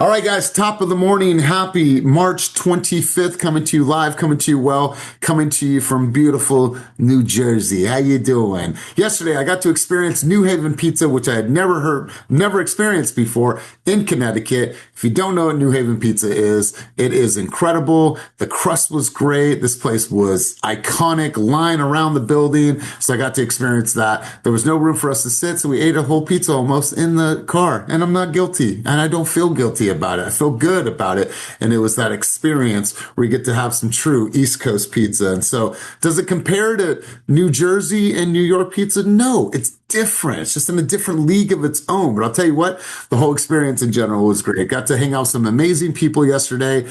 All right, guys, top of the morning. Happy March 25th, coming to you live, coming to you well, coming to you from beautiful New Jersey. How you doing? Yesterday, I got to experience New Haven pizza, which I had never experienced before in Connecticut. If you don't know what New Haven pizza is, it is incredible. The crust was great. This place was iconic, line around the building. So I got to experience that. There was no room for us to sit, so we ate a whole pizza almost in the car. And I'm not guilty, and I don't feel guilty about it. I feel good about it. And it was that experience where you get to have some true East Coast pizza. And so does it compare to New Jersey and New York pizza? No, it's different. It's just in a different league of its own. But I'll tell you what, the whole experience in general was great. Got to hang out with some amazing people yesterday.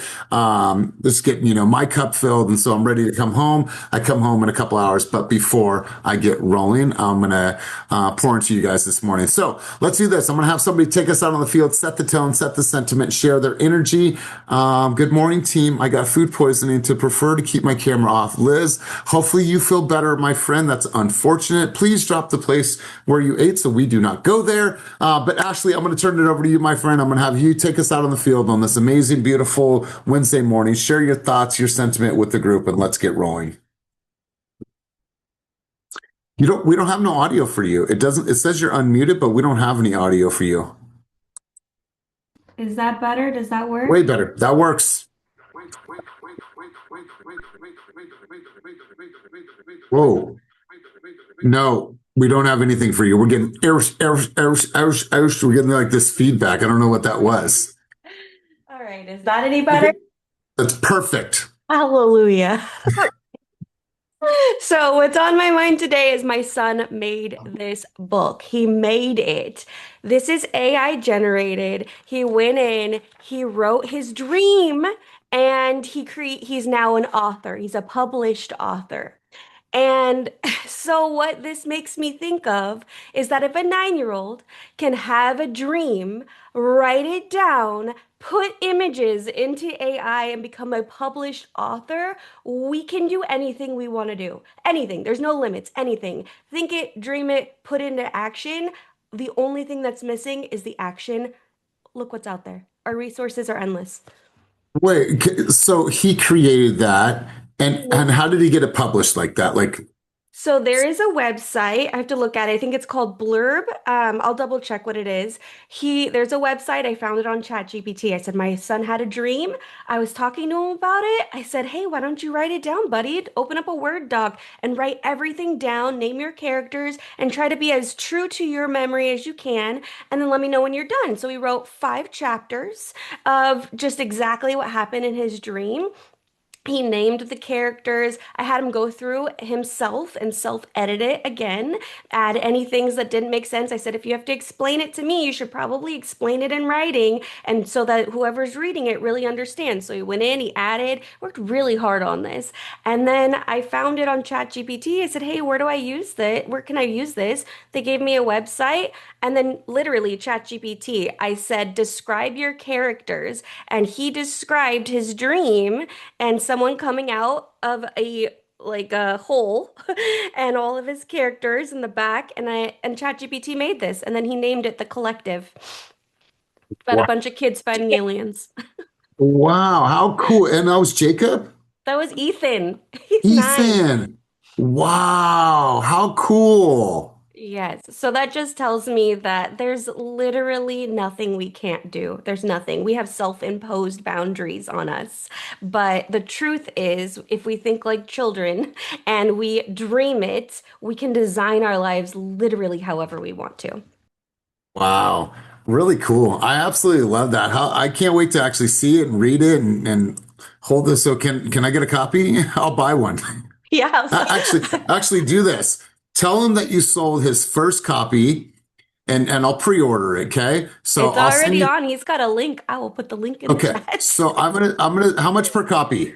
Just getting, my cup filled. And so I'm ready to come home. I come home in a couple hours, but before I get rolling, I'm going to pour into you guys this morning. So let's do this. I'm going to have somebody take us out on the field, set the tone, set the sentiment, share their energy. Good morning, team. I got food poisoning to prefer to keep my camera off. Liz, hopefully you feel better, my friend. That's unfortunate. Please drop the place where you ate so we do not go there. But Ashley, I'm going to turn it over to you, my friend. I'm going to have you take us out on the field on this amazing, beautiful Wednesday morning. Share your thoughts, your sentiment with the group, and let's get rolling. We don't have no audio for you. It says you're unmuted, but we don't have any audio for you. Is that better? Does that work? Way better. That works. Whoa. No, we don't have anything for you. We're getting we're getting like this feedback. I don't know what that was. All right. Is that any better? That's perfect. Hallelujah. So what's on my mind today is my son made this book. He made it. This is AI generated. He went in, he wrote his dream, and he's now an author. He's a published author. And so, what this makes me think of is that if a 9-year-old can have a dream, write it down, put images into AI, and become a published author, we can do anything we want to do. Anything. There's no limits. Anything. Think it, dream it, put it into action. The only thing that's missing is the action. Look what's out there. Our resources are endless. Wait, so he created that, and how did he get it published like that? Like, So there is a website. I have to look at it. I think it's called Blurb. I'll double check what it is. There's a website. I found it on ChatGPT. I said my son had a dream. I was talking to him about it. I said, "Hey, why don't you write it down, buddy? Open up a Word doc and write everything down. Name your characters and try to be as true to your memory as you can. And then let me know when you're done." So he wrote 5 chapters of just exactly what happened in his dream. He named the characters. I had him go through himself and self-edit it again, add any things that didn't make sense. I said, if you have to explain it to me, you should probably explain it in writing, and so that whoever's reading it really understands. So he went in, he added, worked really hard on this. And then I found it on ChatGPT. I said, hey, where do I use this? Where can I use this? They gave me a website, and then literally ChatGPT, I said, describe your characters. And he described his dream and someone coming out of a hole and all of his characters in the back, and ChatGPT made this, and then he named it The Collective. About a wow, bunch of kids fighting aliens. wow, how cool. And that was Jacob? That was Ethan. He's 9. Ethan. Wow, how cool. Yes. So that just tells me that there's literally nothing we can't do. There's nothing. We have self-imposed boundaries on us. But the truth is, if we think like children and we dream it, we can design our lives literally however we want to. Wow, really cool. I absolutely love that. I can't wait to actually see it and read it and hold this. So can I get a copy? I'll buy one. Yeah. Actually do this. Tell him that you sold his first copy and I'll pre-order it, okay? So It's I'll send already you. on. He's got a link. I will put the link in the Okay. chat. So how much per copy?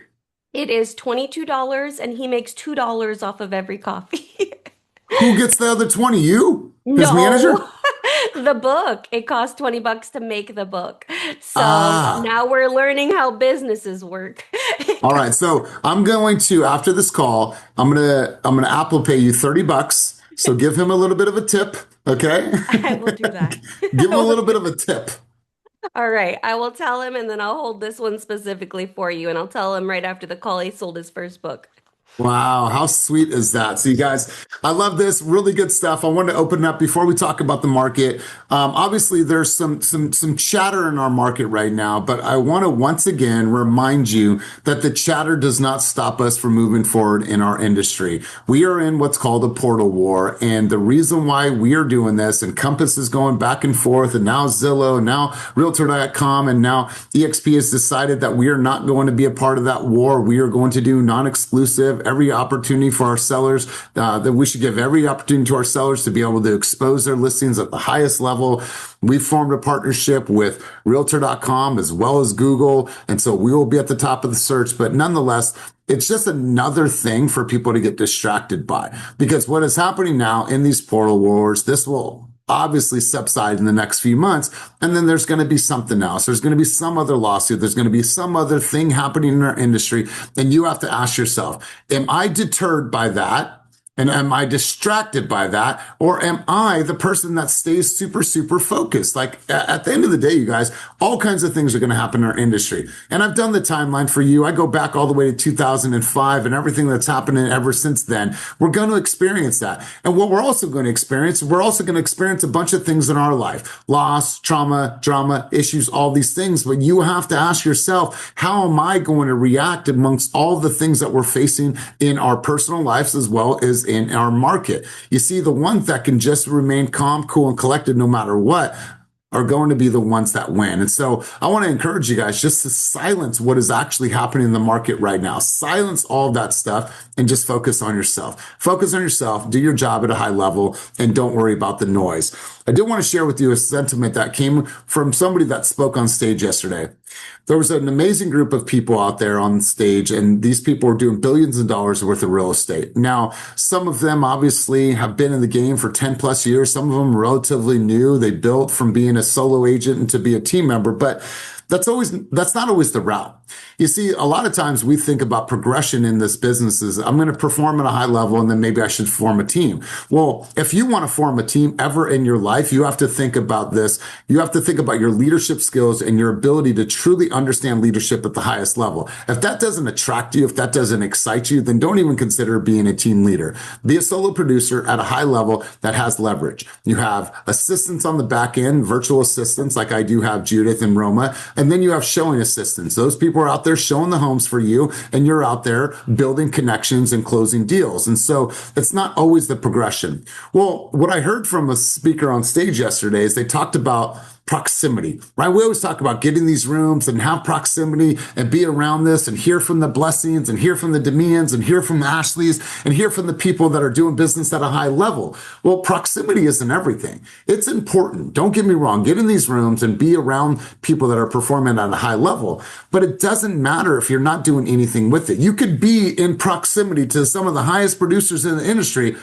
It is $22 and he makes $2 off of every copy. Who gets the other 20? You? His No, manager? the book. It costs $20 to make the book. So Ah. now we're learning how businesses work. All right. So I'm going to, after this call, I'm gonna Apple Pay you $30. So give him a little bit of a tip, okay? I will do that. Give him I a will little bit do of a tip. All right, I will tell him and then I'll hold this one specifically for you and I'll tell him right after the call he sold his first book. Wow, how sweet is that? So, you guys, I love this. Really good stuff. I wanted to open it up before we talk about the market. Obviously, there's some chatter in our market right now, but I want to once again remind you that the chatter does not stop us from moving forward in our industry. We are in what's called a portal war, and the reason why we are doing this, and Compass is going back and forth, and now Zillow, and now Realtor.com, and now EXP has decided that we are not going to be a part of that war. We are going to do non-exclusive every opportunity for our sellers, that we should give every opportunity to our sellers to be able to expose their listings at the highest level. We formed a partnership with Realtor.com as well as Google. And so we will be at the top of the search. But nonetheless, it's just another thing for people to get distracted by. Because what is happening now in these portal wars, this will obviously subside in the next few months. And then there's going to be something else. There's going to be some other lawsuit. There's going to be some other thing happening in our industry. And you have to ask yourself, am I deterred by that? And am I distracted by that? Or am I the person that stays super, super focused? Like at the end of the day, you guys, all kinds of things are going to happen in our industry. And I've done the timeline for you. I go back all the way to 2005 and everything that's happening ever since then. We're going to experience that. And what we're also going to experience, we're also going to experience a bunch of things in our life: loss, trauma, drama, issues, all these things. But you have to ask yourself, how am I going to react amongst all the things that we're facing in our personal lives as well as in our market? You see, the ones that can just remain calm, cool, and collected no matter what are going to be the ones that win. And so I want to encourage you guys just to silence what is actually happening in the market right now. Silence all that stuff and just focus on yourself. Focus on yourself, do your job at a high level, and don't worry about the noise. I did want to share with you a sentiment that came from somebody that spoke on stage yesterday. There was an amazing group of people out there on stage, and these people were doing billions of dollars worth of real estate. Now, some of them obviously have been in the game for 10 plus years. Some of them relatively new. They built from being a solo agent and to be a team member, but that's not always the route. You see, a lot of times we think about progression in this business as I'm going to perform at a high level and then maybe I should form a team. Well, if you want to form a team ever in your life, you have to think about this. You have to think about your leadership skills and your ability to truly understand leadership at the highest level. If that doesn't attract you, if that doesn't excite you, then don't even consider being a team leader. Be a solo producer at a high level that has leverage. You have assistants on the back end, virtual assistants like I do have Judith and Roma, and then you have showing assistants. Those people are out there showing the homes for you, and you're out there building connections and closing deals. And so it's not always the progression. Well, what I heard from a speaker on stage yesterday is they talked about proximity, right? We always talk about getting these rooms and have proximity and be around this and hear from the blessings and hear from the Demians and hear from the Ashleys and hear from the people that are doing business at a high level. Well, proximity isn't everything. It's important. Don't get me wrong. Get in these rooms and be around people that are performing at a high level, but it doesn't matter if you're not doing anything with it. You could be in proximity to some of the highest producers in the industry,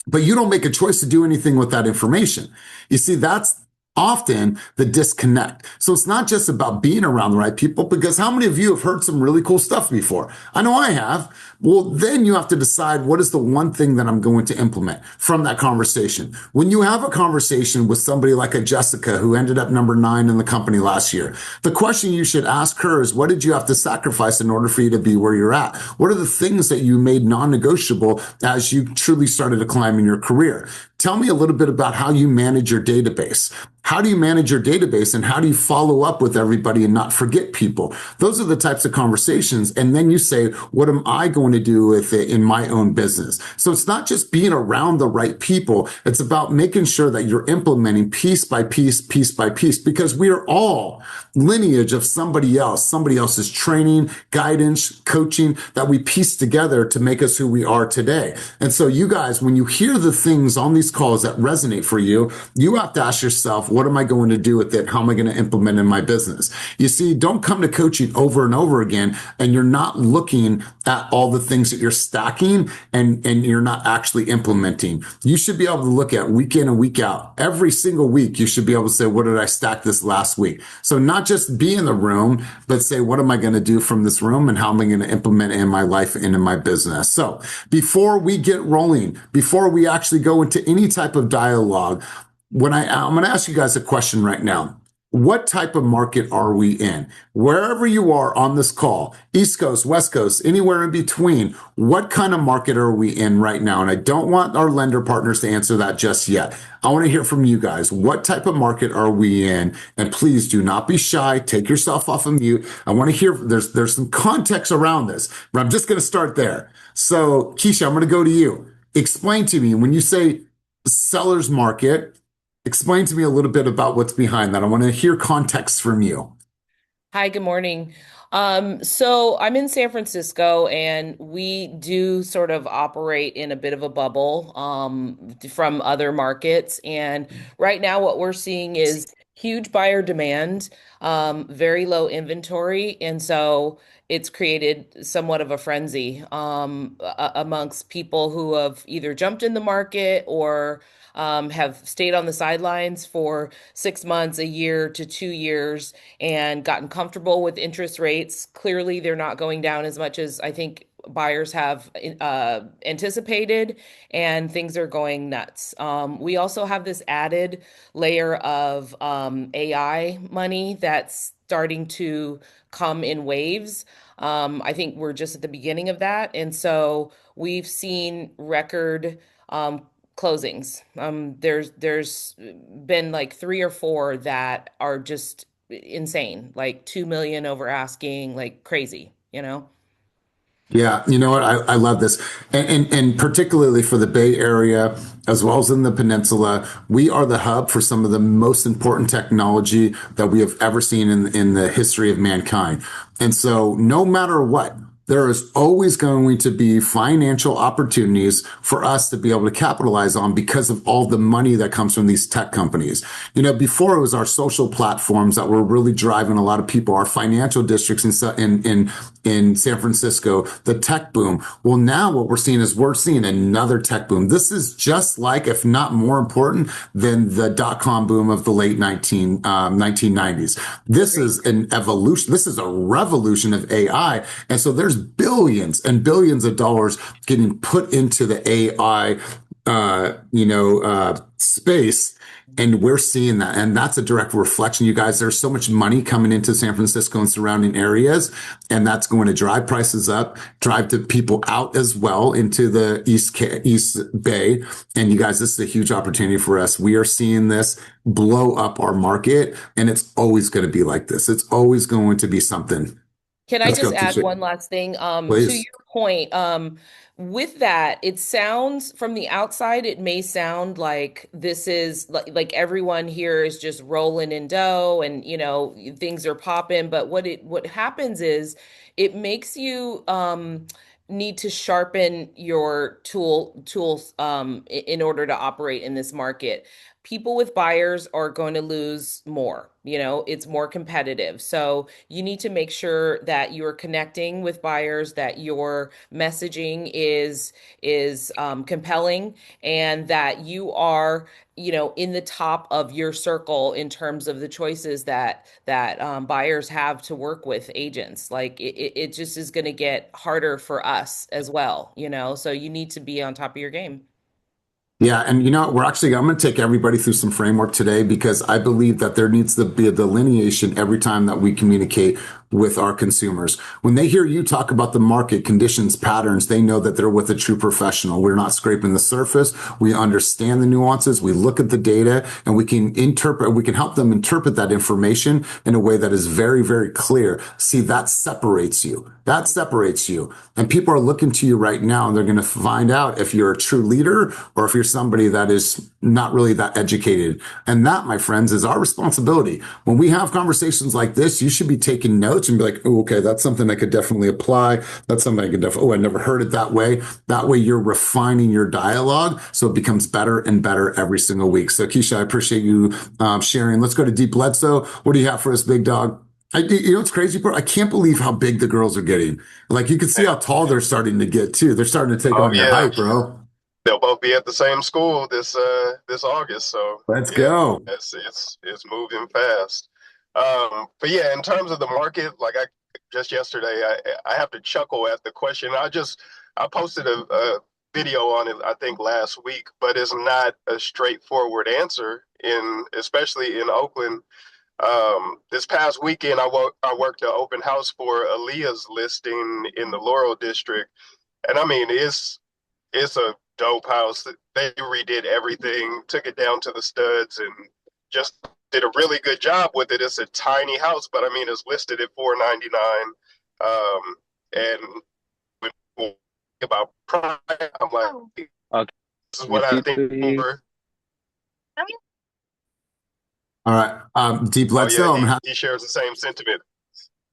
but you don't make a choice to do anything with that information. You see, that's often the disconnect. So it's not just about being around the right people, because how many of you have heard some really cool stuff before? I know I have. Well, then you have to decide, what is the one thing that I'm going to implement from that conversation? When you have a conversation with somebody like a Jessica, who ended up number 9 in the company last year, the question you should ask her is, what did you have to sacrifice in order for you to be where you're at? What are the things that you made non-negotiable as you truly started to climb in your career? Tell me a little bit about how you manage your database. How do you manage your database, and how do you follow up with everybody and not forget people? Those are the types of conversations. And then you say, what am I going to do with it in my own business? So it's not just being around the right people. It's about making sure that you're implementing piece by piece, piece by piece, because we are all lineage of somebody else's training, guidance, coaching that we piece together to make us who we are today. And so you guys, when you hear the things on these calls that resonate for you, you have to ask yourself, what am I going to do with it? How am I going to implement in my business? You see, don't come to coaching over and over again and you're not looking at all the things that you're stacking and you're not actually implementing. You should be able to look at week in and week out. Every single week, you should be able to say, what did I stack this last week? So not just be in the room, but say, what am I going to do from this room and how am I going to implement it in my life and in my business? So before we get rolling, before we actually go into any type of dialogue, I'm going to ask you guys a question right now. what type of market are we in? Wherever you are on this call, East Coast, West Coast, anywhere in between, what kind of market are we in right now? And I don't want our lender partners to answer that just yet. I want to hear from you guys. What type of market are we in? And please do not be shy. Take yourself off of mute. I want to hear, there's some context around this, but I'm just going to start there. So Keisha, I'm going to go to you. Explain to me when you say seller's market, explain to me a little bit about what's behind that. I want to hear context from you. Hi, good morning. So I'm in San Francisco and we do sort of operate in a bit of a bubble from other markets. And right now, what we're seeing is huge buyer demand, very low inventory. And so it's created somewhat of a frenzy amongst people who have either jumped in the market or have stayed on the sidelines for 6 months, a year to 2 years and gotten comfortable with interest rates. Clearly, they're not going down as much as I think buyers have anticipated, and things are going nuts. We also have this added layer of AI money that's starting to come in waves. I think we're just at the beginning of that. And so we've seen record closings. There's been like three or four that are just insane, like 2 million over asking, like crazy, you know? Yeah, you know what? I love this. And particularly for the Bay Area, as well as in the peninsula, we are the hub for some of the most important technology that we have ever seen in the history of mankind. And so no matter what, there is always going to be financial opportunities for us to be able to capitalize on because of all the money that comes from these tech companies. You know, before it was our social platforms that were really driving a lot of people, our financial districts in San Francisco, the tech boom. Well, now what we're seeing another tech boom. This is just like, if not more important than the dot-com boom of the late 1990s. This Agreed. is an evolution. This is a revolution of AI. And so there's billions and billions of dollars getting put into the AI, space. And we're seeing that. And that's a direct reflection. You guys, there's so much money coming into San Francisco and surrounding areas. And that's going to drive prices up, drive the people out as well into the East Bay. And you guys, this is a huge opportunity for us. We are seeing this blow up our market. And it's always going to be like this. It's always going to be something. Can I Let's just go, add Keisha, one last thing? To please. your point, with that, it sounds from the outside, it may sound like this is like everyone here is just rolling in dough and things are popping. But what happens is it makes you need to sharpen your tools in order to operate in this market. People with buyers are going to lose more. It's more competitive. So you need to make sure that you're connecting with buyers, that your messaging is compelling, and that you are, in the top of your circle in terms of the choices that buyers have to work with agents. Like it just is going to get harder for us as well. So you need to be on top of your game. Yeah, and I'm going to take everybody through some framework today because I believe that there needs to be a delineation every time that we communicate with our consumers. When they hear you talk about the market conditions, patterns, they know that they're with a true professional. We're not scraping the surface. We understand the nuances. We look at the data and we can help them interpret that information in a way that is very, very clear. See, that separates you. That separates you. And people are looking to you right now and they're going to find out if you're a true leader or if you're somebody that is not really that educated. And that, my friends, is our responsibility. When we have conversations like this, you should be taking notes and be like, oh, okay, that's something I could definitely apply. That's something I could definitely, oh, I never heard it that way. That way you're refining your dialogue so it becomes better and better every single week. So Keisha, I appreciate you sharing. Let's go to Deep Bledsoe. What do you have for us, big dog? It's crazy, bro. I can't believe how big the girls are getting. Like you can see how tall they're starting to get too. They're starting to take Oh on your yeah, height, bro. they'll both be at the same school this August. So Let's yeah, go. it's moving fast. But yeah, in terms of the market, like I just yesterday, I have to chuckle at the question. I posted a video on it, I think last week, but it's not a straightforward answer especially in Oakland. This past weekend, I worked an open house for Elias listing in the Laurel district, and I mean it's a dope house. They redid everything, took it down to the studs, and just did a really good job with it. It's a tiny house, but I mean it's listed at 499. And when people think about price, I'm like, Oh, Okay, this is what I Missy, think please. for. All right. Deep Oh yeah, Bledsoe, he shares the same sentiment.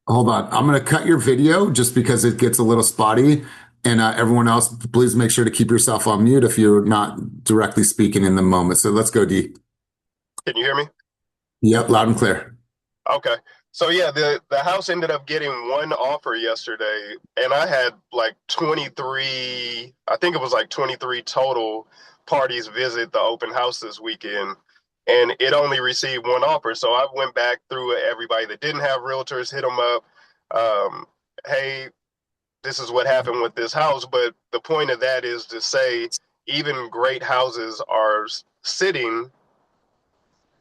hold on. I'm going to cut your video just because it gets a little spotty. And everyone else, please make sure to keep yourself on mute if you're not directly speaking in the moment. So let's go, D. Can you hear me? Yep, loud and clear. Okay. So yeah, the house ended up getting one offer yesterday, and I had like 23, I think it was like 23 total parties visit the open house this weekend, and it only received one offer. So I went back through everybody that didn't have realtors, hit them up. Hey, this is what happened with this house. But the point of that is to say, even great houses are sitting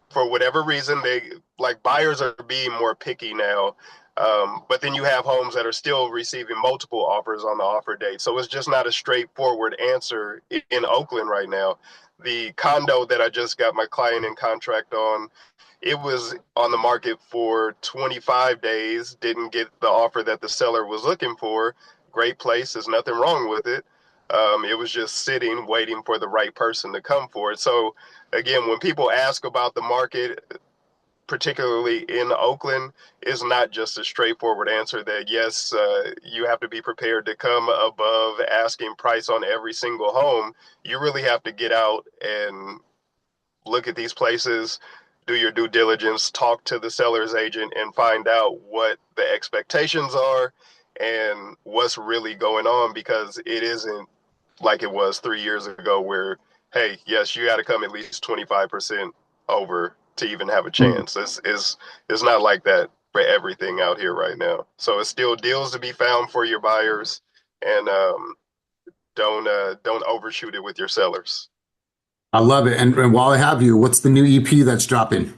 for whatever reason. They like buyers are being more picky now. But then you have homes that are still receiving multiple offers on the offer date. So it's just not a straightforward answer in Oakland right now. The condo that I just got my client in contract on, it was on the market for 25 days, didn't get the offer that the seller was looking for. Great place, there's nothing wrong with it. It was just sitting, waiting for the right person to come for it. So again, when people ask about the market, particularly in Oakland, is not just a straightforward answer that yes, you have to be prepared to come above asking price on every single home. You really have to get out and look at these places, do your due diligence, talk to the seller's agent, and find out what the expectations are and what's really going on, because it isn't like it was 3 years ago where, hey, yes, you got to come at least 25% over to even have a chance. It's not like that for everything out here right now. So it's still deals to be found for your buyers, and don't overshoot it with your sellers. I love it. And while I have you, what's the new EP that's dropping?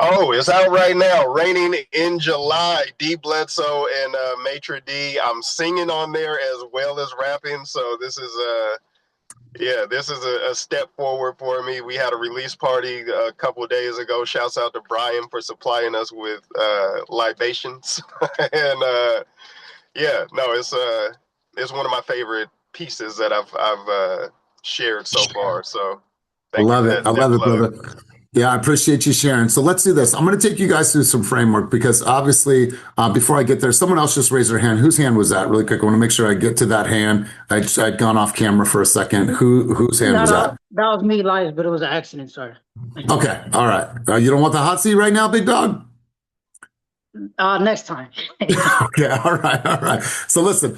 Oh, it's out right now. Raining in July. D Bledsoe and Maitre D. I'm singing on there as well as rapping. So this is a step forward for me. We had a release party a couple of days ago. Shouts out to Brian for supplying us with libations. And yeah, no, it's one of my favorite pieces that I've shared so far. So I thank you love for it. I that love it, plug. brother. Yeah, I appreciate you sharing. So let's do this. I'm going to take you guys through some framework because obviously, before I get there, someone else just raised their hand. Whose hand was that? Really quick. I want to make sure I get to that hand. I'd gone off camera for a second. Whose hand No, was no, that? that was me, Elias, but it was an accident. Sorry. Okay. All right. You don't want the hot seat right now, big dog? Next time. Okay, all right, all right. So listen,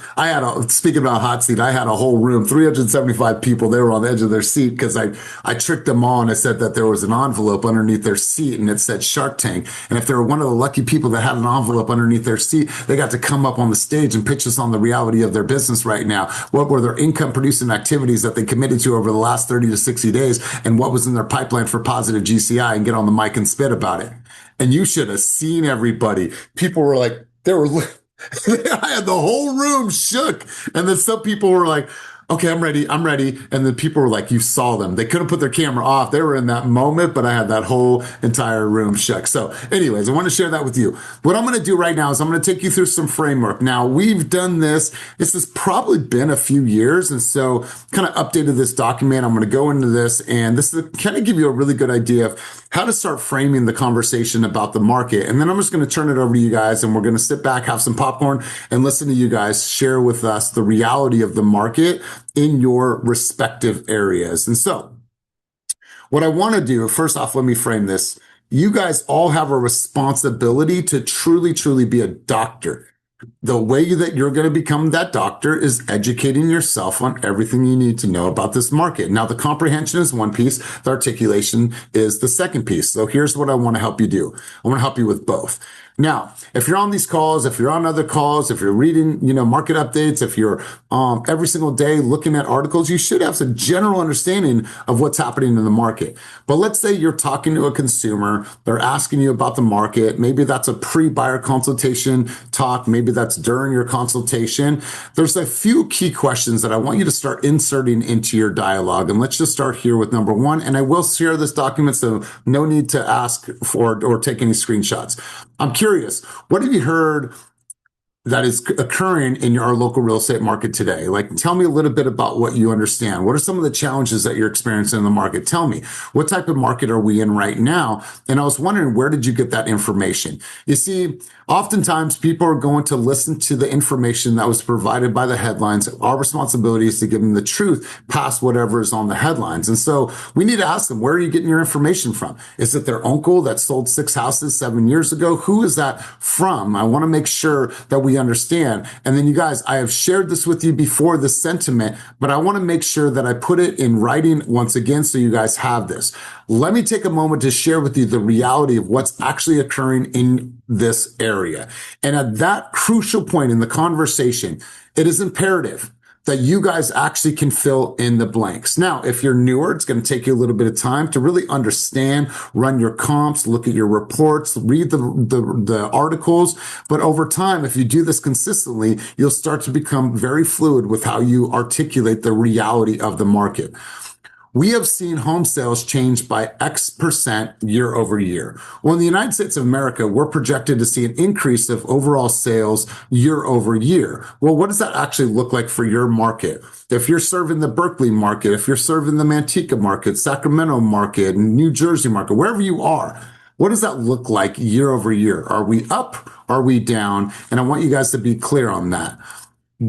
speaking about hot seat, I had a whole room, 375 people. They were on the edge of their seat because I tricked them all and I said that there was an envelope underneath their seat and it said Shark Tank. And if they were one of the lucky people that had an envelope underneath their seat, they got to come up on the stage and pitch us on the reality of their business right now. What were their income producing activities that they committed to over the last 30 to 60 days? And what was in their pipeline for positive GCI, and get on the mic and spit about it. And you should have seen everybody. People were like, I had the whole room shook. And then some people were like, okay, I'm ready. I'm ready. And then people were like, you saw them. They couldn't put their camera off. They were in that moment, but I had that whole entire room shook. So anyways, I want to share that with you. What I'm going to do right now is I'm going to take you through some framework. Now we've done this. This has probably been a few years. And so kind of updated this document. I'm going to go into this, and this is kind of give you a really good idea of how to start framing the conversation about the market. And then I'm just going to turn it over to you guys, and we're going to sit back, have some popcorn, and listen to you guys share with us the reality of the market in your respective areas. And so what I want to do, first off, let me frame this. You guys all have a responsibility to truly, truly be a doctor. The way that you're going to become that doctor is educating yourself on everything you need to know about this market. Now, the comprehension is one piece. The articulation is the second piece. So here's what I want to help you do. I want to help you with both. Now, if you're on these calls, if you're on other calls, if you're reading, market updates, if you're every single day looking at articles, you should have some general understanding of what's happening in the market. But let's say you're talking to a consumer, they're asking you about the market. Maybe that's a pre-buyer consultation talk. Maybe that's during your consultation. There's a few key questions that I want you to start inserting into your dialogue. And let's just start here with number one. And I will share this document, so no need to ask for or take any screenshots. I'm curious, what have you heard that is occurring in our local real estate market today? Like, tell me a little bit about what you understand. What are some of the challenges that you're experiencing in the market? Tell me, what type of market are we in right now? And I was wondering, where did you get that information? You see, oftentimes people are going to listen to the information that was provided by the headlines. Our responsibility is to give them the truth past whatever is on the headlines. And so we need to ask them, where are you getting your information from? Is it their uncle that sold 6 houses 7 years ago? Who is that from? I want to make sure that we understand. And then you guys, I have shared this with you before, the sentiment, but I want to make sure that I put it in writing once again so you guys have this. Let me take a moment to share with you the reality of what's actually occurring in this area. And at that crucial point in the conversation, it is imperative that you guys actually can fill in the blanks. Now, if you're newer, it's going to take you a little bit of time to really understand, run your comps, look at your reports, read the articles. But over time, if you do this consistently, you'll start to become very fluid with how you articulate the reality of the market. We have seen home sales change by X% year over year. Well, in the United States of America, we're projected to see an increase of overall sales year over year. Well, what does that actually look like for your market? If you're serving the Berkeley market, if you're serving the Manteca market, Sacramento market, New Jersey market, wherever you are, what does that look like year over year? Are we up? Are we down? And I want you guys to be clear on that.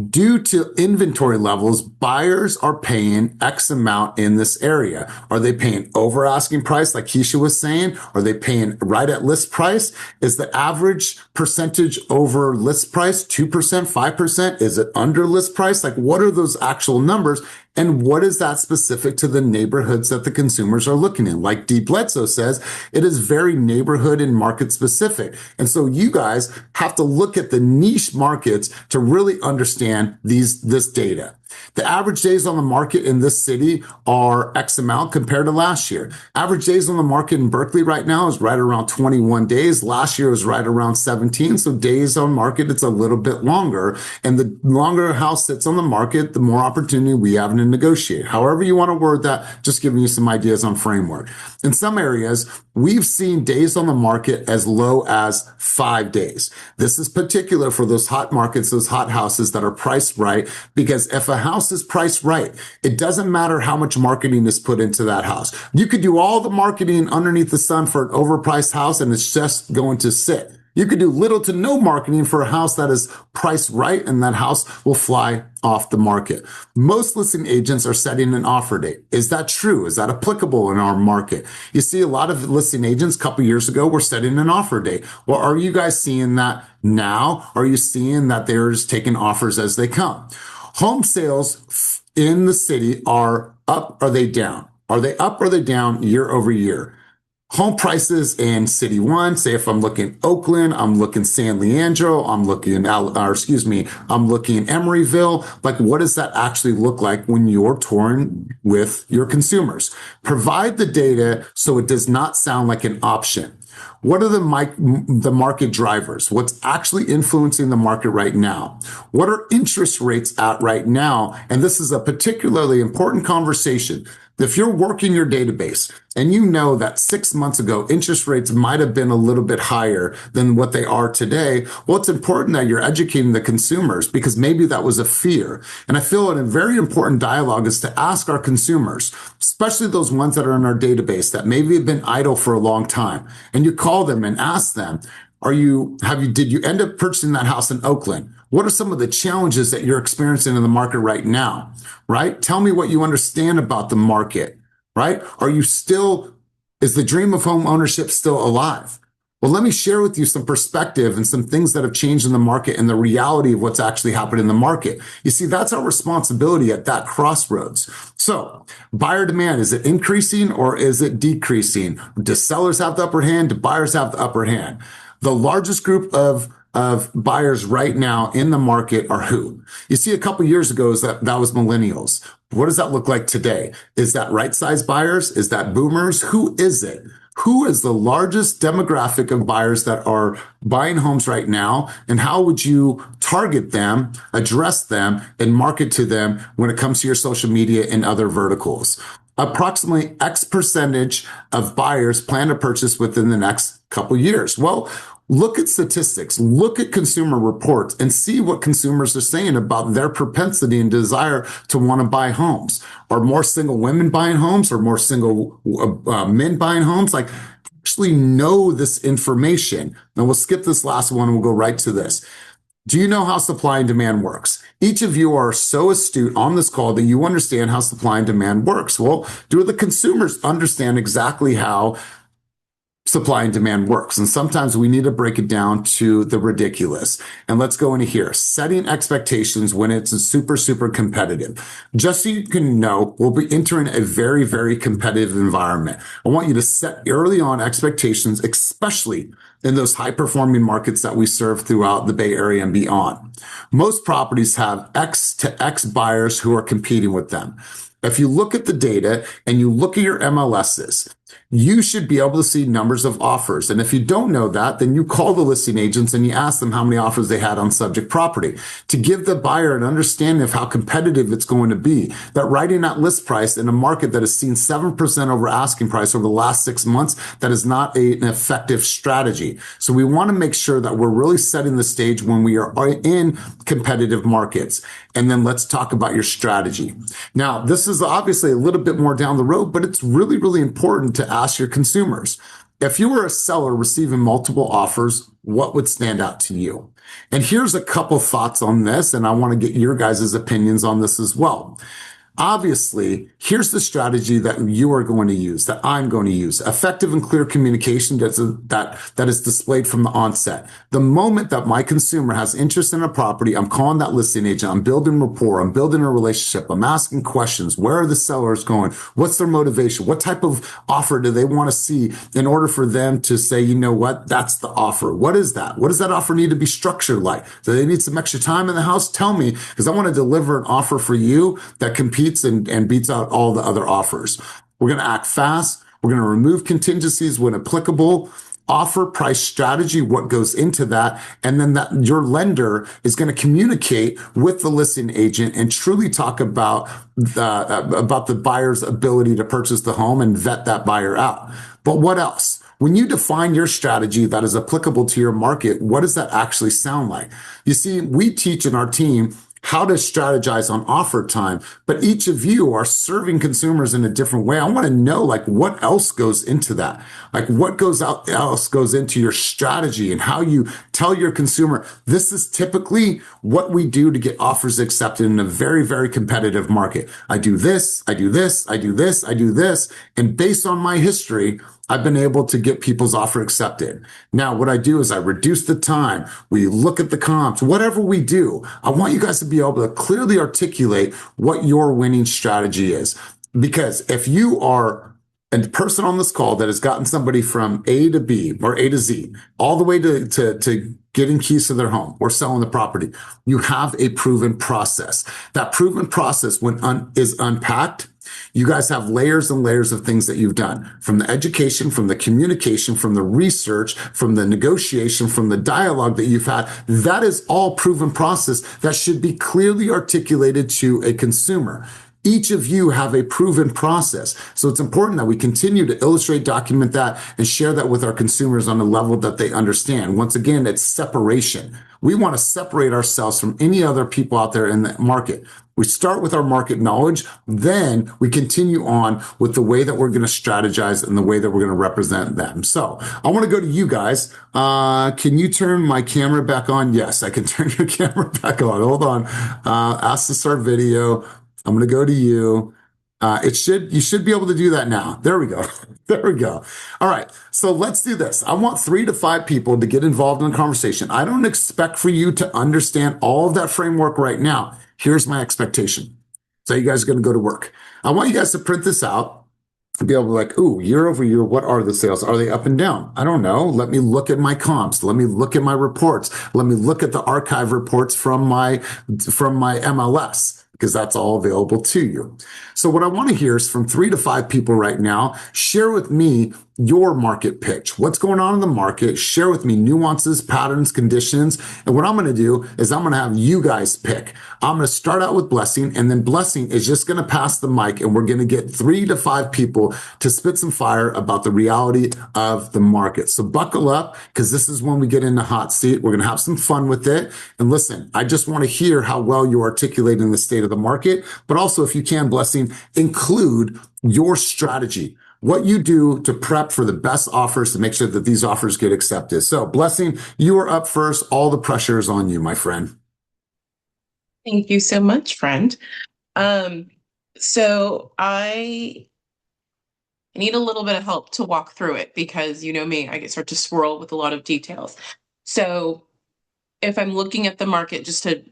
Due to inventory levels, buyers are paying X amount in this area. Are they paying over asking price, like Keisha was saying? Are they paying right at list price? Is the average percentage over list price 2%, 5%? Is it under list price? Like, what are those actual numbers? And what is that specific to the neighborhoods that the consumers are looking in? Like Dee Bledsoe says, it is very neighborhood and market specific. And so you guys have to look at the niche markets to really understand this data. The average days on the market in this city are X amount compared to last year. Average days on the market in Berkeley right now is right around 21 days. Last year was right around 17. So days on market, it's a little bit longer. And the longer a house sits on the market, the more opportunity we have to negotiate. However you want to word that, just giving you some ideas on framework. In some areas, we've seen days on the market as low as 5 days. This is particular for those hot markets, those hot houses that are priced right, because if a house is priced right, it doesn't matter how much marketing is put into that house. You could do all the marketing underneath the sun for an overpriced house and it's just going to sit. You could do little to no marketing for a house that is priced right, and that house will fly off the market. Most listing agents are setting an offer date. Is that true? Is that applicable in our market? You see, a lot of listing agents a couple years ago were setting an offer date. Well, are you guys seeing that now? Are you seeing that they're just taking offers as they come? Home sales in the city are up, are they down? Are they up or are they down year over year? Home prices in City 1, say if I'm looking Oakland, I'm looking San Leandro, I'm looking Emeryville, like what does that actually look like when you're touring with your consumers? Provide the data so it does not sound like an option. What are the market drivers? What's actually influencing the market right now? What are interest rates at right now? And this is a particularly important conversation. If you're working your database and you know that 6 months ago, interest rates might have been a little bit higher than what they are today, well, it's important that you're educating the consumers because maybe that was a fear. And I feel a very important dialogue is to ask our consumers, especially those ones that are in our database that maybe have been idle for a long time. And you call them and ask them, did you end up purchasing that house in Oakland? What are some of the challenges that you're experiencing in the market right now, right? Tell me what you understand about the market, right? Is the dream of home ownership still alive? Well, let me share with you some perspective and some things that have changed in the market and the reality of what's actually happened in the market. You see, that's our responsibility at that crossroads. So buyer demand, is it increasing or is it decreasing? Do sellers have the upper hand? Do buyers have the upper hand? The largest group of buyers right now in the market are who? You see, a couple years ago, that was millennials. What does that look like today? Is that right size buyers? Is that boomers? Who is it? Who is the largest demographic of buyers that are buying homes right now? And how would you target them, address them, and market to them when it comes to your social media and other verticals? Approximately X percentage of buyers plan to purchase within the next couple years. Well, look at statistics, look at consumer reports, and see what consumers are saying about their propensity and desire to want to buy homes. Are more single women buying homes, or more single men buying homes? Like, actually know this information. Now we'll skip this last one and we'll go right to this. Do you know how supply and demand works? Each of you are so astute on this call that you understand how supply and demand works. Well, do the consumers understand exactly how supply and demand works? And sometimes we need to break it down to the ridiculous. And let's go into here. Setting expectations when it's super, super competitive. Just so you can know, we'll be entering a very, very competitive environment. I want you to set early on expectations, especially in those high performing markets that we serve throughout the Bay Area and beyond. Most properties have X to X buyers who are competing with them. If you look at the data and you look at your MLSs, you should be able to see numbers of offers. And if you don't know that, then you call the listing agents and you ask them how many offers they had on subject property to give the buyer an understanding of how competitive it's going to be. That writing that list price in a market that has seen 7% over asking price over the last 6 months, that is not an effective strategy. So we want to make sure that we're really setting the stage when we are in competitive markets. And then let's talk about your strategy. Now, this is obviously a little bit more down the road, but it's really, really important to ask your consumers. If you were a seller receiving multiple offers, what would stand out to you? And here's a couple thoughts on this, and I want to get your guys' opinions on this as well. Obviously, here's the strategy that you are going to use, that I'm going to use. Effective and clear communication that is displayed from the onset. The moment that my consumer has interest in a property, I'm calling that listing agent. I'm building rapport. I'm building a relationship. I'm asking questions. Where are the sellers going? What's their motivation? What type of offer do they want to see in order for them to say, you know what, that's the offer? What is that? What does that offer need to be structured like? Do they need some extra time in the house? Tell me, because I want to deliver an offer for you that competes and beats out all the other offers. We're going to act fast. We're going to remove contingencies when applicable. Offer, price, strategy, what goes into that. And then that your lender is going to communicate with the listing agent and truly talk about the buyer's ability to purchase the home and vet that buyer out. But what else? When you define your strategy that is applicable to your market, what does that actually sound like? You see, we teach in our team how to strategize on offer time, but each of you are serving consumers in a different way. I want to know, like, what else goes into that? Like, what else goes into your strategy and how you tell your consumer, this is typically what we do to get offers accepted in a very, very competitive market. I do this, I do this, I do this, I do this. And based on my history, I've been able to get people's offer accepted. Now, what I do is I reduce the time. We look at the comps, whatever we do. I want you guys to be able to clearly articulate what your winning strategy is. Because if you are a person on this call that has gotten somebody from A to B or A to Z, all the way to getting keys to their home or selling the property, you have a proven process. That proven process, when is unpacked, you guys have layers and layers of things that you've done, from the education, from the communication, from the research, from the negotiation, from the dialogue that you've had. That is all proven process that should be clearly articulated to a consumer. Each of you have a proven process. So it's important that we continue to illustrate, document that, and share that with our consumers on a level that they understand. Once again, it's separation. We want to separate ourselves from any other people out there in the market. We start with our market knowledge, then we continue on with the way that we're going to strategize and the way that we're going to represent them. So I want to go to you guys. Can you turn my camera back on? Yes, I can turn your camera back on. Hold on. Ask to start video. I'm going to go to you. You should be able to do that now. There we go. There we go. All right. So let's do this. I want 3 to 5 people to get involved in the conversation. I don't expect for you to understand all of that framework right now. Here's my expectation. So you guys are going to go to work. I want you guys to print this out. be able to like, ooh, year over year, what are the sales? Are they up and down? I don't know. Let me look at my comps. Let me look at my reports. Let me look at the archive reports from my MLS, because that's all available to you. So what I want to hear is from 3 to 5 people right now. Share with me your market pitch. What's going on in the market? Share with me nuances, patterns, conditions. And what I'm going to do is I'm going to have you guys pick. I'm going to start out with Blessing, and then Blessing is just going to pass the mic, and we're going to get 3 to 5 people to spit some fire about the reality of the market. So buckle up, because this is when we get in the hot seat. We're going to have some fun with it. And listen, I just want to hear how well you're articulating the state of the market, but also, if you can, Blessing, include your strategy, what you do to prep for the best offers to make sure that these offers get accepted. So, Blessing, you are up first. All the pressure is on you, my friend. Thank you so much, friend. So I need a little bit of help to walk through it, because you know me, I start to swirl with a lot of details. So if I'm looking at the market, just a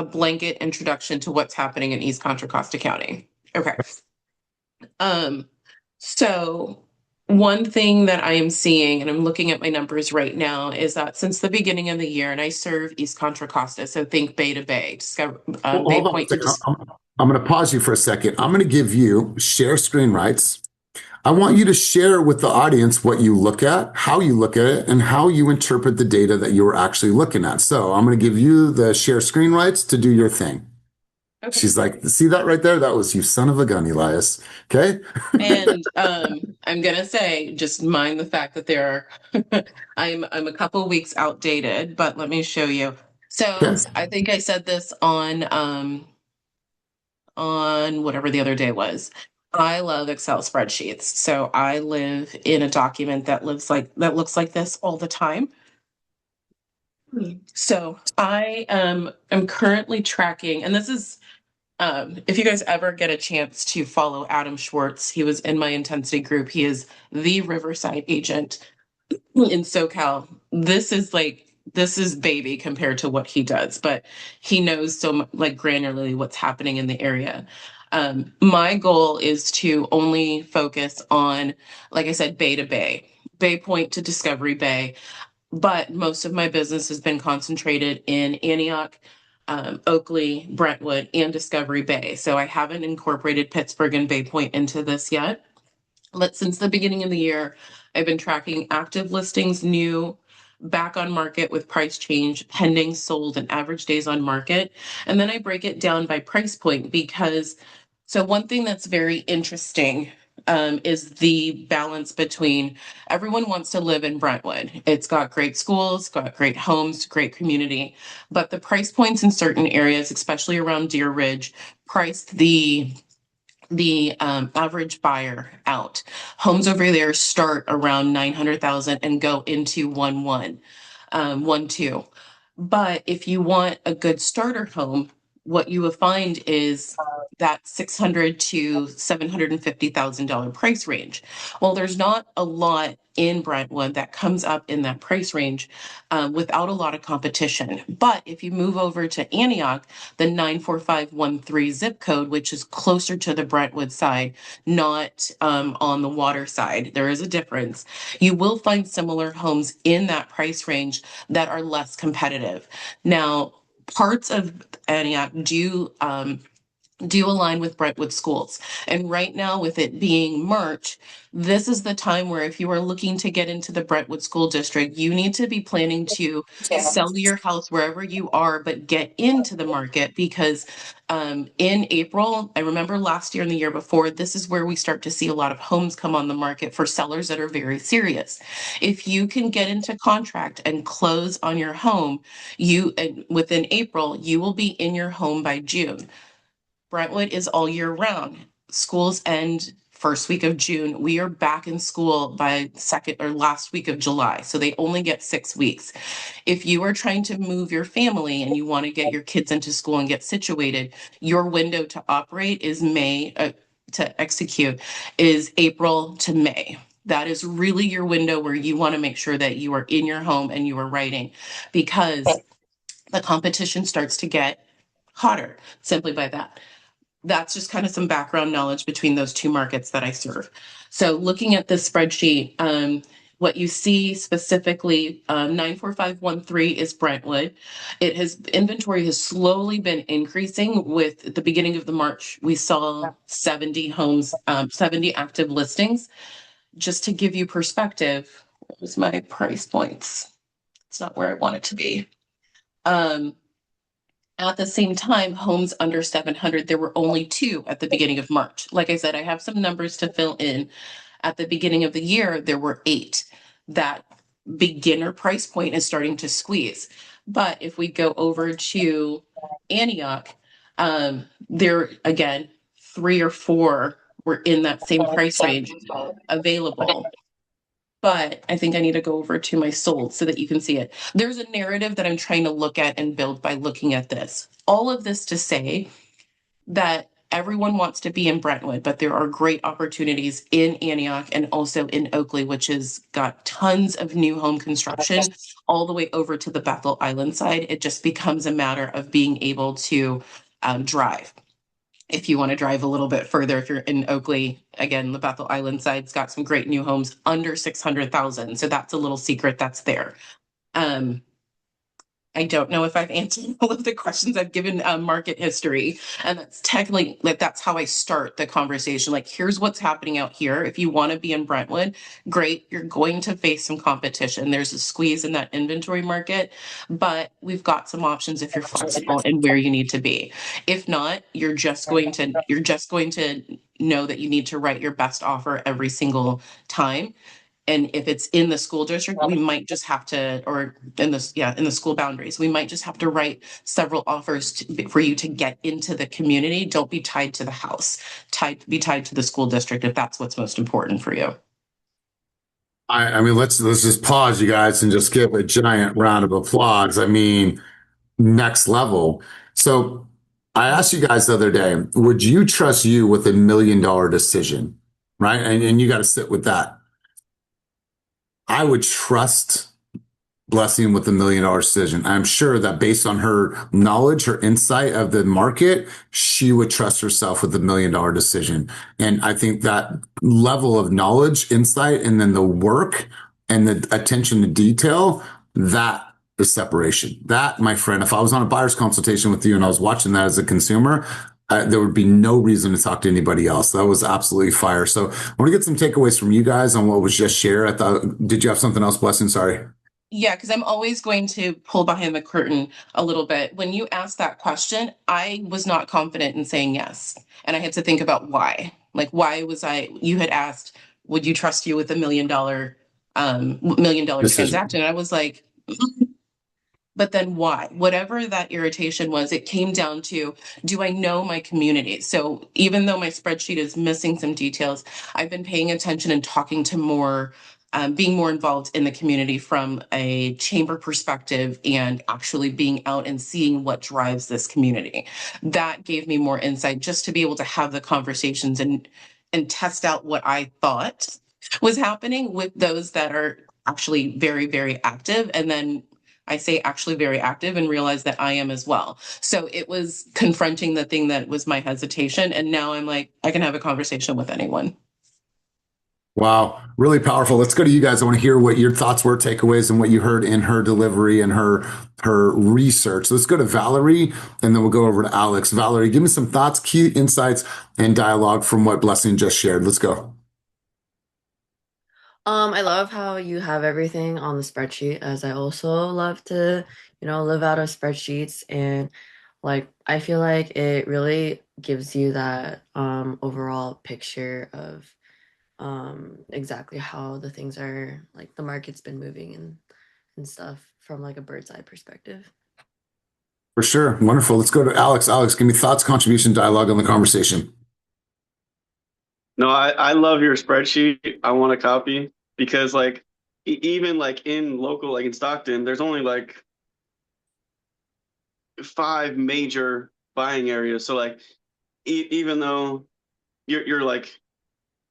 blanket introduction to what's happening in East Contra Costa County. Okay. So one thing that I am seeing, and I'm looking at my numbers right now, is that since the beginning of the year, and I serve East Contra Costa, so think Bay to Bay, Well, Bay hold on a Point to second. I'm going to pause you for a second. I'm going to give you share screen rights. I want you to share with the audience what you look at, how you look at it, and how you interpret the data that you were actually looking at. So I'm going to give you the share screen rights to do your thing. Okay. She's like, see that right there? That was you son of a gun, Elias. Okay. And I'm gonna say, just mind the fact that there are I'm a couple weeks outdated, but let me show you. So Okay. I think I said this on whatever the other day was. I love Excel spreadsheets. So I live in a document that looks like this all the time. So I am currently tracking, and this is if you guys ever get a chance to follow Adam Schwartz, he was in my intensity group. He is the Riverside agent in SoCal. This is baby compared to what he does, but he knows so much, like granularly, what's happening in the area. My goal is to only focus on, like I said, Bay to Bay, Bay Point to Discovery Bay. But most of my business has been concentrated in Antioch, Oakley, Brentwood, and Discovery Bay. So I haven't incorporated Pittsburgh and Bay Point into this yet. But since the beginning of the year, I've been tracking active listings, new, back on market with price change, pending, sold, and average days on market. And then I break it down by price point, because so one thing that's very interesting is the balance between everyone wants to live in Brentwood. It's got great schools, got great homes, great community, but the price points in certain areas, especially around Deer Ridge, priced the average buyer out. Homes over there start around 900,000 and go into 1.2. But if you want a good starter home, what you will find is that $600,000 to $750,000 price range. Well, there's not a lot in Brentwood that comes up in that price range without a lot of competition. But if you move over to Antioch, the 94513 zip code, which is closer to the Brentwood side, not on the water side, there is a difference. You will find similar homes in that price range that are less competitive. Now, parts of Antioch do align with Brentwood schools. And right now, with it being March, this is the time where if you are looking to get into the Brentwood School District, you need to be planning to sell your house wherever you are, but get into the market, because in April, I remember last year and the year before, this is where we start to see a lot of homes come on the market for sellers that are very serious. If you can get into contract and close on your home, within April, you will be in your home by June. Brentwood is all year round. Schools end first week of June. We are back in school by second or last week of July. So they only get 6 weeks. If you are trying to move your family and you want to get your kids into school and get situated, your window to operate is to execute is April to May. That is really your window where you want to make sure that you are in your home and you are writing, because the competition starts to get hotter simply by that. that's just kind of some background knowledge between those two markets that I serve. So looking at this spreadsheet, what you see specifically, 94513 is Brentwood. Inventory has slowly been increasing. With at the beginning of the March, we saw 70 homes, 70 active listings. Just to give you perspective, what was my price points? It's not where I want it to be. At the same time, homes under 700, there were only 2 at the beginning of March. Like I said, I have some numbers to fill in. At the beginning of the year, there were 8. That beginner price point is starting to squeeze. But if we go over to Antioch, there again, 3 or 4 were in that same price range available. But I think I need to go over to my sold so that you can see it. There's a narrative that I'm trying to look at and build by looking at this. All of this to say that everyone wants to be in Brentwood, but there are great opportunities in Antioch and also in Oakley, which has got tons of new home construction all the way over to the Bethel Island side. It just becomes a matter of being able to drive. If you want to drive a little bit further, if you're in Oakley, again, the Bethel Island side's got some great new homes under 600,000. So that's a little secret that's there. I don't know if I've answered all of the questions. I've given market history, and that's technically like that's how I start the conversation. Like, here's what's happening out here. If you want to be in Brentwood, great. You're going to face some competition. There's a squeeze in that inventory market, but we've got some options if you're flexible in where you need to be. If not, you're just going to know that you need to write your best offer every single time. And if it's in the school district, we might just have to, or in the school boundaries, we might just have to write several offers for you to get into the community. Don't be tied to the house. Be tied to the school district if that's what's most important for you. I mean, let's just pause, you guys, and just give a giant round of applause. I mean, next level. So I asked you guys the other day, would you trust you with $1 million decision? Right. And you got to sit with that. I would trust Blessing with $1 million decision. I'm sure that based on her knowledge, her insight of the market, she would trust herself with $1 million decision. And I think that level of knowledge, insight, and then the work and the attention to detail, that is separation. That, my friend, if I was on a buyer's consultation with you and I was watching that as a consumer, there would be no reason to talk to anybody else. That was absolutely fire. So I want to get some takeaways from you guys on what was just shared. I thought, did you have something else, Blessing? Sorry. Yeah, because I'm always going to pull behind the curtain a little bit. When you asked that question, I was not confident in saying yes. And I had to think about why. Like, why was you had asked, would you trust you with $1 million Decision. transaction? And I was like, but then why? Whatever that irritation was, it came down to, do I know my community? So even though my spreadsheet is missing some details, I've been paying attention and talking to being more involved in the community from a chamber perspective and actually being out and seeing what drives this community. That gave me more insight just to be able to have the conversations and test out what I thought was happening with those that are actually very, very active. And then I say actually very active and realize that I am as well. So it was confronting the thing that was my hesitation. And now I'm like, I can have a conversation with anyone. Wow, really powerful. Let's go to you guys. I want to hear what your thoughts were, takeaways, and what you heard in her delivery and her research. Let's go to Valerie, and then we'll go over to Alex. Valerie, give me some thoughts, key insights, and dialogue from what Blessing just shared. Let's go. I love how you have everything on the spreadsheet, as I also love to, live out of spreadsheets. And like, I feel like it really gives you that overall picture of exactly how the things are, like the market's been moving and stuff from like a bird's eye perspective. For sure. Wonderful. Let's go to Alex. Alex, give me thoughts, contribution, dialogue on the conversation. No, I love your spreadsheet. I want a copy because like even like in local, like in Stockton, there's only like 5 major buying areas. So like even though you're like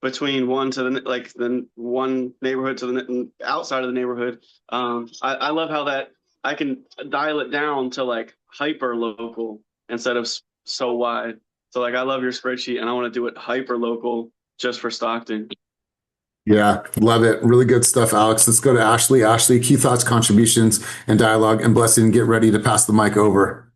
between one to the one neighborhood to the outside of the neighborhood, I love how that I can dial it down to like hyper local instead of so wide. So like I love your spreadsheet and I want to do it hyper local just for Stockton. Yeah, love it. Really good stuff, Alex. Let's go to Ashley. Ashley, key thoughts, contributions, and dialogue. And Blessing, get ready to pass the mic over.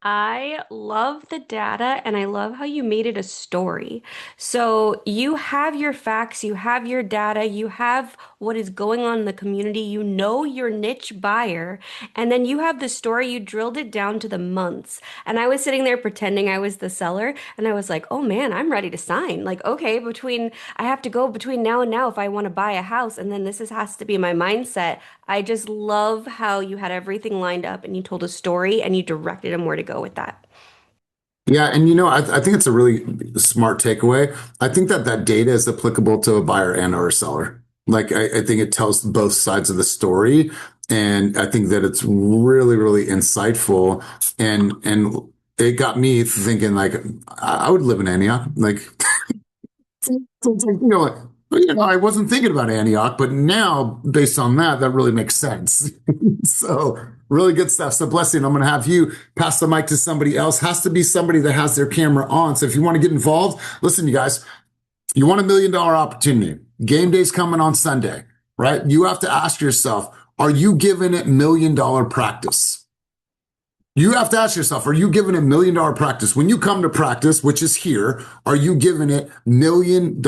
I love the data and I love how you made it a story. So you have your facts, you have your data, you have what is going on in the community, you know your niche buyer, and then you have the story, you drilled it down to the months. And I was sitting there pretending I was the seller and I was like, oh man, I'm ready to sign. Like, okay, I have to go between now and now if I want to buy a house, and then has to be my mindset. I just love how you had everything lined up and you told a story and you directed them where to go with that. Yeah, and I think it's a really smart takeaway. I think that that data is applicable to a buyer and or a seller. Like, I think it tells both sides of the story, and I think that it's really, really insightful. And it got me thinking, like, I would live in Antioch. Like, like, I wasn't thinking about Antioch, but now based on that, that really makes sense. So really good stuff. So Blessing, I'm going to have you pass the mic to somebody else. Has to be somebody that has their camera on. So if you want to get involved, listen, you guys, you want $1 million opportunity. Game day's coming on Sunday, right? You have to ask yourself, are you giving it $1 million practice? You have to ask yourself, are you giving it $1 million practice? When you come to practice, which is here, are you giving it $1 million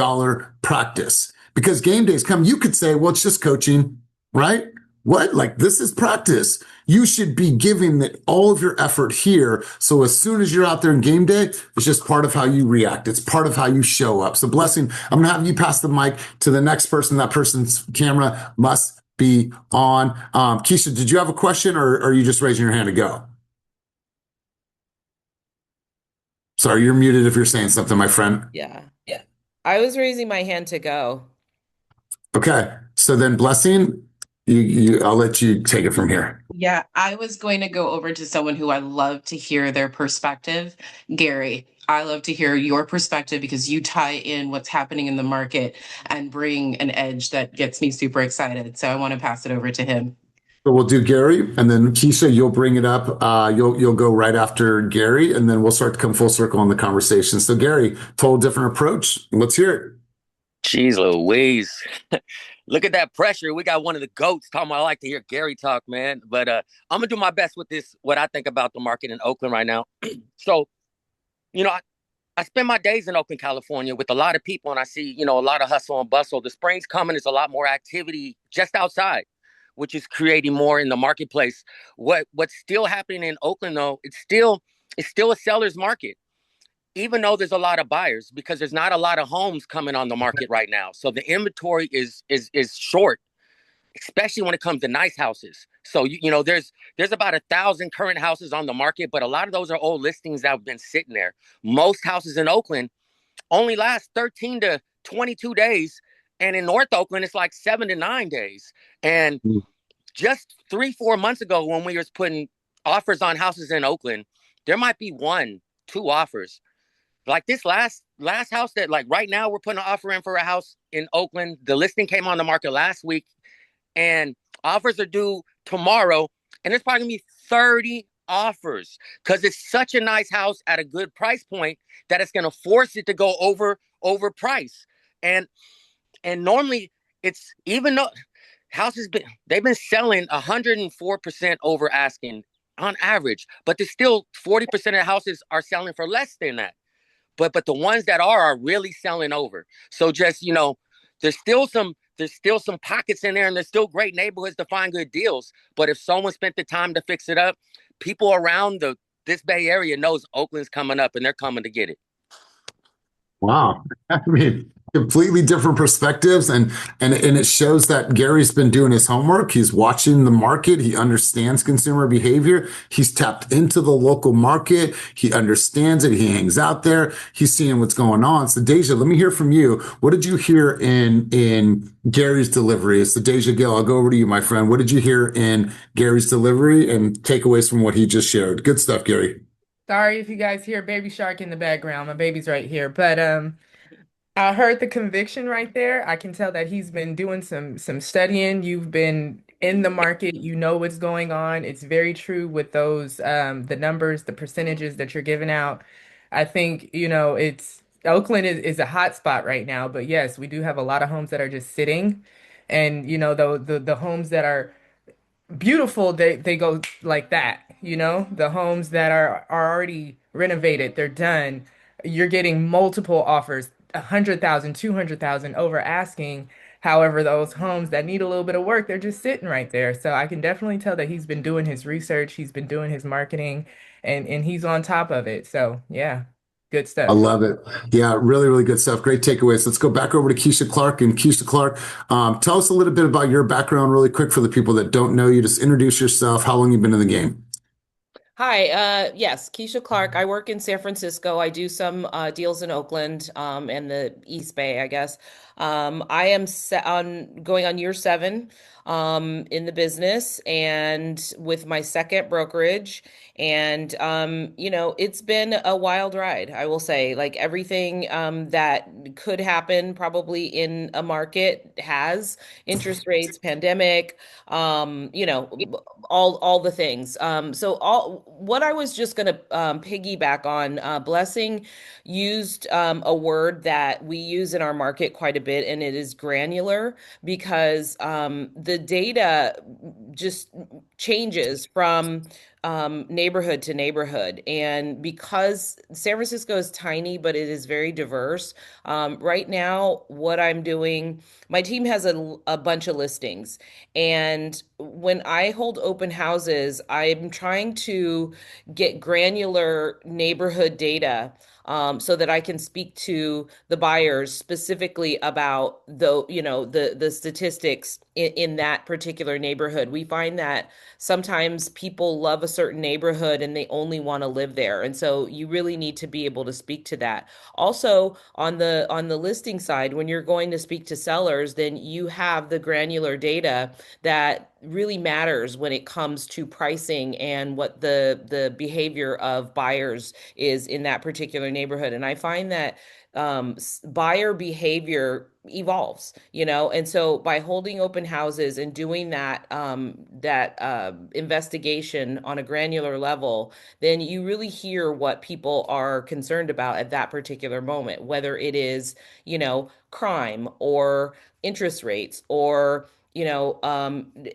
practice? Because game days come, you could say, well, it's just coaching, right? What? Like, this is practice. You should be giving it all of your effort here. So as soon as you're out there in game day, it's just part of how you react. It's part of how you show up. So Blessing, I'm going to have you pass the mic to the next person. That person's camera must be on. Keisha, did you have a question, or are you just raising your hand to go? Sorry, you're muted if you're saying something, my friend. Yeah. Yeah. I was raising my hand to go. Okay. So then, Blessing, I'll let you take it from here. Yeah, I was going to go over to someone who I love to hear their perspective. Gary, I love to hear your perspective because you tie in what's happening in the market and bring an edge that gets me super excited. So I want to pass it over to him. So we'll do Gary, and then Keisha, you'll bring it up. You'll go right after Gary, and then we'll start to come full circle on the conversation. So Gary, total different approach. Let's hear it. Jeez Louise. Look at that pressure. We got one of the GOATs talking about I like to hear Gary talk, man. But I'm going to do my best with this, what I think about the market in Oakland right now. So, I spend my days in Oakland, California with a lot of people, and I see, a lot of hustle and bustle. The spring's coming. There's a lot more activity just outside, which is creating more in the marketplace. What's still happening in Oakland, though, it's still a seller's market, even though there's a lot of buyers, because there's not a lot of homes coming on the market right now. So the inventory is short, especially when it comes to nice houses. So there's about 1,000 current houses on the market, but a lot of those are old listings that have been sitting there. Most houses in Oakland only last 13 to 22 days, and in North Oakland it's like 7 to 9 days. And just 3-4 months ago, when we was putting offers on houses in Oakland, there might be 1-2 offers. Like this last house that, like, right now we're putting an offer in for a house in Oakland. The listing came on the market last week, and offers are due tomorrow, and there's probably gonna be 30 offers because it's such a nice house at a good price point that it's gonna force it to go over price. And normally, it's, even though they've been selling 104% over asking on average, but there's still 40% of houses are selling for less than that. But the ones that are really selling over. So just, there's still some pockets in there, and there's still great neighborhoods to find good deals. But if someone spent the time to fix it up, people around this Bay Area knows Oakland's coming up, and they're coming to get it. Wow. I mean, completely different perspectives, and it shows that Gary's been doing his homework. He's watching the market. He understands consumer behavior. He's tapped into the local market. He understands it. He hangs out there. He's seeing what's going on. So Deja, let me hear from you. What did you hear in Gary's delivery? It's the Deja Gill. I'll go over to you, my friend. What did you hear in Gary's delivery and takeaways from what he just shared? Good stuff, Gary. Sorry if you guys hear Baby Shark in the background. My baby's right here. But I heard the conviction right there. I can tell that he's been doing some studying. You've been in the market. You know what's going on. It's very true with those the numbers, the percentages that you're giving out. I think, it's Oakland is a hot spot right now, but yes, we do have a lot of homes that are just sitting. And the homes that are beautiful, they go like that, the homes that are already renovated, they're done, you're getting multiple offers, 100,000, 200,000 over asking. However, those homes that need a little bit of work, they're just sitting right there. So I can definitely tell that he's been doing his research, he's been doing his marketing, and he's on top of it. So yeah, good I stuff. love it. Yeah, really, really good stuff. Great takeaways. Let's go back over to Keisha Clark. And Keisha Clark, tell us a little bit about your background really quick for the people that don't know you. Just introduce yourself, how long you've been in the game. Hi, yes, Keisha Clark. I work in San Francisco. I do some deals in Oakland, and the East Bay, I guess. I am going on year 7 in the business and with my second brokerage. And it's been a wild ride, I will say. Like everything that could happen probably in a market has: interest rates, pandemic, all the things. So all what I was just going to piggyback on, Blessing used a word that we use in our market quite a bit, and it is granular, because the data just changes from neighborhood to neighborhood. And because San Francisco is tiny, but it is very diverse, right now, what I'm doing, my team has a bunch of listings. And when I hold open houses, I'm trying to get granular neighborhood data, so that I can speak to the buyers specifically about the statistics in that particular neighborhood. We find that sometimes people love a certain neighborhood and they only want to live there, and so you really need to be able to speak to that. Also, on the listing side, when you're going to speak to sellers, then you have the granular data that really matters when it comes to pricing and what the behavior of buyers is in that particular neighborhood. And I find that buyer behavior evolves, and so by holding open houses and doing that investigation on a granular level, then you really hear what people are concerned about at that particular moment, whether it is, crime or interest rates or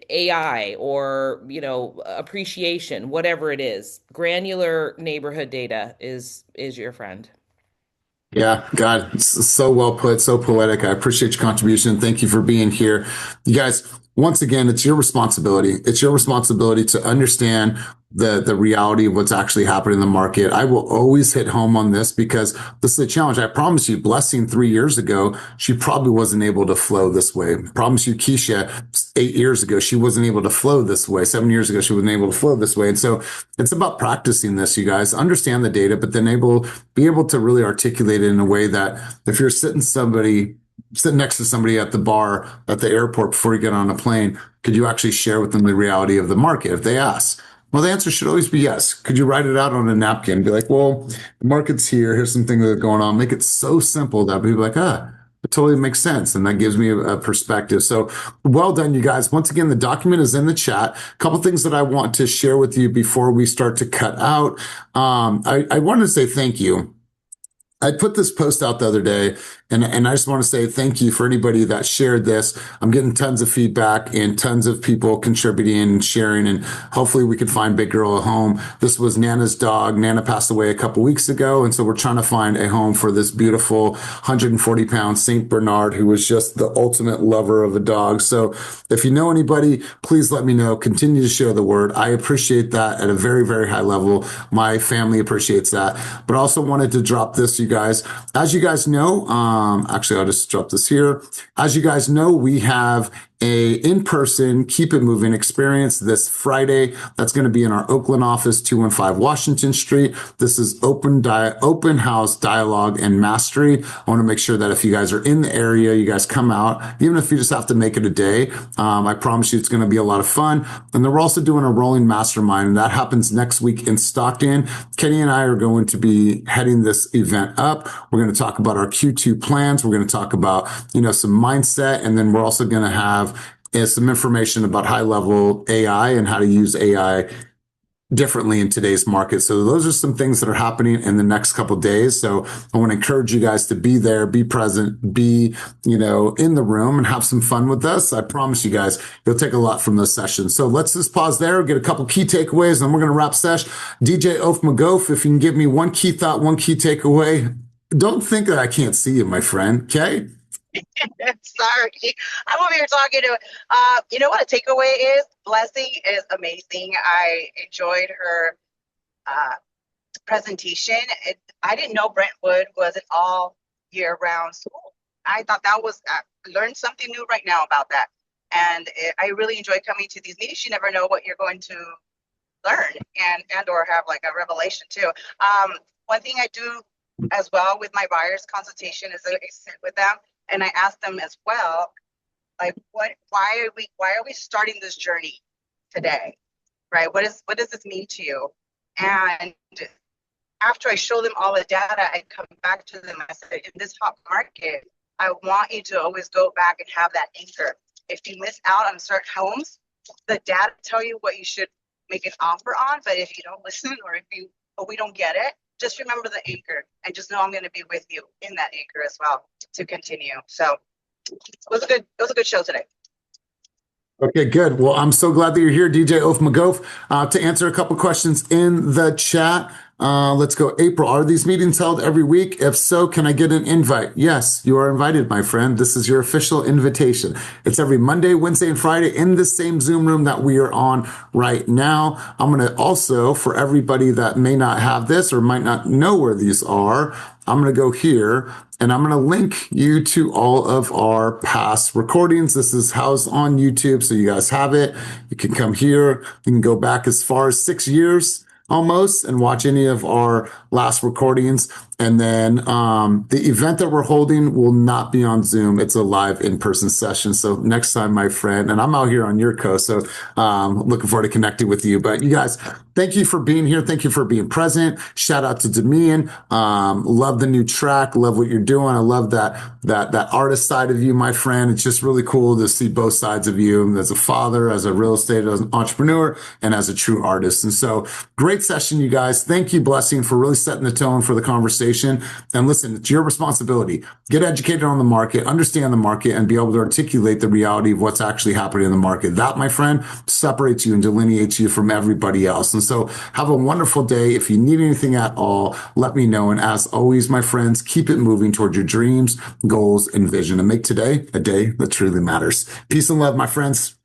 AI or, appreciation, whatever it is. Granular neighborhood data is your friend. Yeah, God, so well put, so poetic. I appreciate your contribution. Thank you for being here. You guys, once again, it's your responsibility. It's your responsibility to understand the reality of what's actually happening in the market. I will always hit home on this because this is a challenge. I promise you, Blessing 3 years ago, she probably wasn't able to flow this way. I promise you, Keisha, 8 years ago, she wasn't able to flow this way. 7 years ago, she wasn't able to flow this way. And so it's about practicing this, you guys. Understand the data, but then be able to really articulate it in a way that if you're sitting next to somebody at the bar at the airport before you get on a plane, could you actually share with them the reality of the market if they ask? Well, the answer should always be yes. Could you write it out on a napkin? Be like, well, the market's here. Here's some things that are going on. Make it so simple that people are like, it totally makes sense. And that gives me a perspective. So well done, you guys. Once again, the document is in the chat. A couple things that I want to share with you before we start to cut out. I wanted to say thank you. I put this post out the other day, and I just want to say thank you for anybody that shared this. I'm getting tons of feedback and tons of people contributing and sharing, and hopefully we can find Big Girl a home. This was Nana's dog. Nana passed away a couple weeks ago, and so we're trying to find a home for this beautiful 140-pound Saint Bernard who was just the ultimate lover of a dog. So if you know anybody, please let me know. Continue to share the word. I appreciate that at a very, very high level. My family appreciates that. But I also wanted to drop this, you guys. As you guys know, actually, I'll just drop this here. As you guys know, we have a in-person Keep It Moving experience this Friday. That's going to be in our Oakland office, 215 Washington Street. This is open house dialogue and mastery. I want to make sure that if you guys are in the area, you guys come out, even if you just have to make it a day. I promise you it's going to be a lot of fun. And then we're also doing a rolling mastermind, and that happens next week in Stockton. Kenny and I are going to be heading this event up. We're going to talk about our Q2 plans. We're going to talk about, some mindset, and then we're also going to have some information about high level AI and how to use AI differently in today's market. So those are some things that are happening in the next couple of days. So I want to encourage you guys to be there, be present, be, in the room and have some fun with us. I promise you guys, you'll take a lot from those sessions. So let's just pause there, get a couple key takeaways, and we're going to wrap sesh. DJ Oaf McGoaf, if you can give me one key thought, one key takeaway. Don't think that I can't see you, my friend. Okay. Sorry, I'm over here talking to. You know what a takeaway is? Blessing is amazing. I enjoyed her presentation. I didn't know Brentwood was an all year round school. I thought that was learned something new right now about that, and I really enjoy coming to these meetings. You never know what you're going to learn and or have like a revelation too. One thing I do as well with my buyers consultation is that I sit with them and I ask them as well, like, why are we starting this journey today, right? What does this mean to you? And after I show them all the data, I come back to them. I say, in this hot market, I want you to always go back and have that anchor. If you miss out on certain homes, the data tell you what you should make an offer on. But if you don't listen, or we don't get it, just remember the anchor and just know I'm going to be with you in that anchor as well to continue. So it was a good show today. Okay, good. Well, I'm so glad that you're here, DJ Oaf McGoaf, to answer a couple questions in the chat. Let's go. April, are these meetings held every week? If so, can I get an invite? Yes, you are invited, my friend. This is your official invitation. It's every Monday, Wednesday, and Friday in the same Zoom room that we are on right now. I'm going to also, for everybody that may not have this or might not know where these are, I'm going to go here and I'm going to link you to all of our past recordings. This is housed on YouTube, so you guys have it. You can come here. You can go back as far as 6 years almost and watch any of our last recordings. And then the event that we're holding will not be on Zoom. It's a live in-person session. So next time, my friend, and I'm out here on your coast, so looking forward to connecting with you. But you guys, thank you for being here. Thank you for being present. Shout out to Demian. Love the new track. Love what you're doing. I love that artist side of you, my friend. It's just really cool to see both sides of you as a father, as a real estate entrepreneur, and as a true artist. And so great session, you guys. Thank you, Blessing, for really setting the tone for the conversation. And listen, it's your responsibility. Get educated on the market, understand the market, and be able to articulate the reality of what's actually happening in the market. That, my friend, separates you and delineates you from everybody else. And so have a wonderful day. If you need anything at all, let me know. And as always, my friends, keep it moving toward your dreams, goals, and vision, and make today a day that truly matters. Peace and love, my friends.